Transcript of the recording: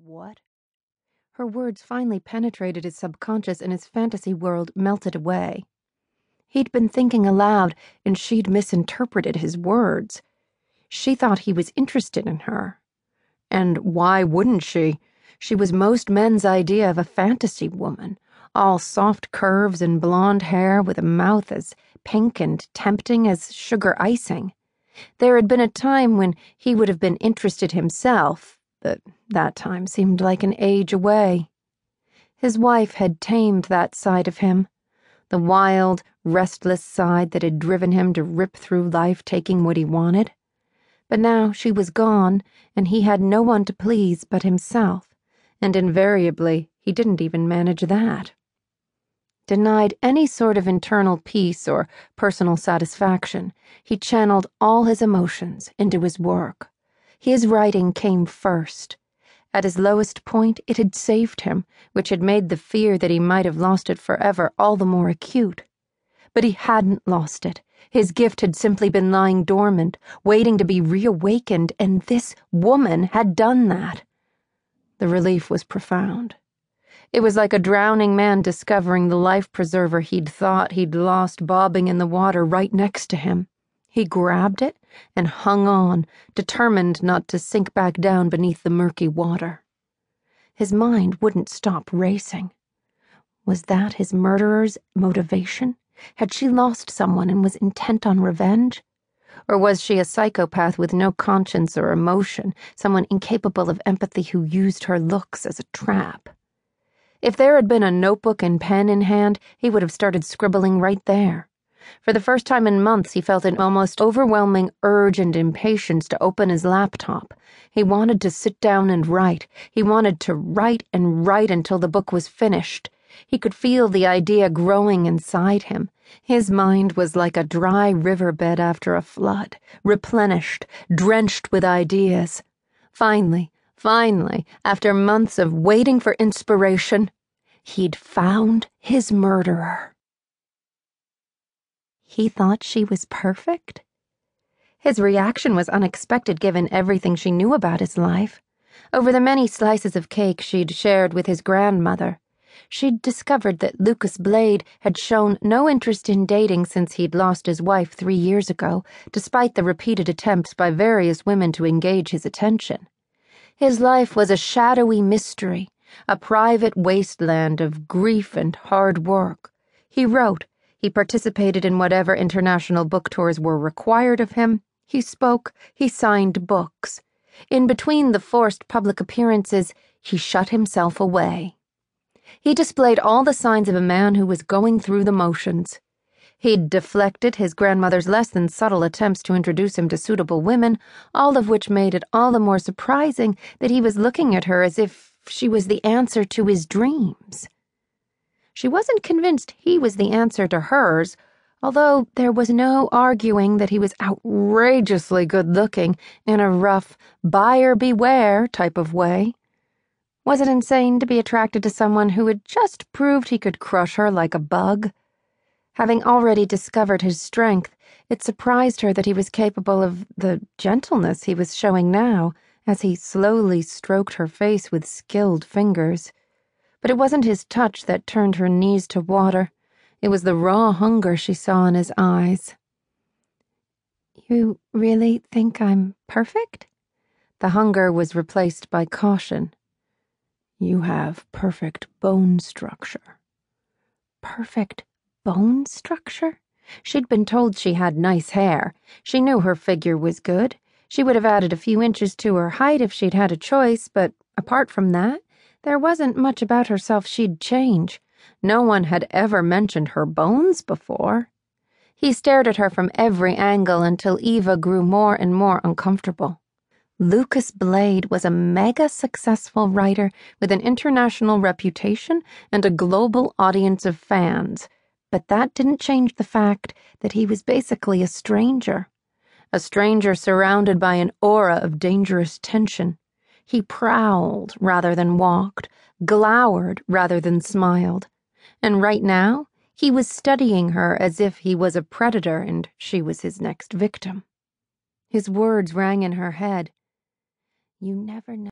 What? Her words finally penetrated his subconscious and his fantasy world melted away. He'd been thinking aloud, and she'd misinterpreted his words. She thought he was interested in her. And why wouldn't she? She was most men's idea of a fantasy woman, all soft curves and blonde hair with a mouth as pink and tempting as sugar icing. There had been a time when he would have been interested himself, but that time seemed like an age away. His wife had tamed that side of him, the wild, restless side that had driven him to rip through life taking what he wanted. But now she was gone, and he had no one to please but himself, and invariably he didn't even manage that. Denied any sort of internal peace or personal satisfaction, he channeled all his emotions into his work. His writing came first. At his lowest point, it had saved him, which had made the fear that he might have lost it forever all the more acute. But he hadn't lost it. His gift had simply been lying dormant, waiting to be reawakened, and this woman had done that. The relief was profound. It was like a drowning man discovering the life preserver he'd thought he'd lost bobbing in the water right next to him. He grabbed it and hung on, determined not to sink back down beneath the murky water. His mind wouldn't stop racing. Was that his murderer's motivation? Had she lost someone and was intent on revenge? Or was she a psychopath with no conscience or emotion, someone incapable of empathy who used her looks as a trap? If there had been a notebook and pen in hand, he would have started scribbling right there. For the first time in months, he felt an almost overwhelming urge and impatience to open his laptop. He wanted to sit down and write. He wanted to write and write until the book was finished. He could feel the idea growing inside him. His mind was like a dry riverbed after a flood, replenished, drenched with ideas. Finally, after months of waiting for inspiration, he'd found his murderer. He thought she was perfect? His reaction was unexpected given everything she knew about his life. Over the many slices of cake she'd shared with his grandmother, she'd discovered that Lucas Blade had shown no interest in dating since he'd lost his wife 3 years ago, despite the repeated attempts by various women to engage his attention. His life was a shadowy mystery, a private wasteland of grief and hard work. He wrote, he participated in whatever international book tours were required of him, he spoke, he signed books. In between the forced public appearances, he shut himself away. He displayed all the signs of a man who was going through the motions. He'd deflected his grandmother's less than subtle attempts to introduce him to suitable women, all of which made it all the more surprising that he was looking at her as if she was the answer to his dreams. She wasn't convinced he was the answer to hers, although there was no arguing that he was outrageously good-looking in a rough, buyer beware type of way. Was it insane to be attracted to someone who had just proved he could crush her like a bug? Having already discovered his strength, it surprised her that he was capable of the gentleness he was showing now, as he slowly stroked her face with skilled fingers. But it wasn't his touch that turned her knees to water. It was the raw hunger she saw in his eyes. "You really think I'm perfect?" The hunger was replaced by caution. "You have perfect bone structure." Perfect bone structure? She'd been told she had nice hair. She knew her figure was good. She would have added a few inches to her height if she'd had a choice, but apart from that, there wasn't much about herself she'd change. No one had ever mentioned her bones before. He stared at her from every angle until Eva grew more and more uncomfortable. Lucas Blade was a mega-successful writer with an international reputation and a global audience of fans, but that didn't change the fact that he was basically a stranger surrounded by an aura of dangerous tension. He prowled rather than walked, glowered rather than smiled, and right now he was studying her as if he was a predator and she was his next victim. His words rang in her head. "You never know."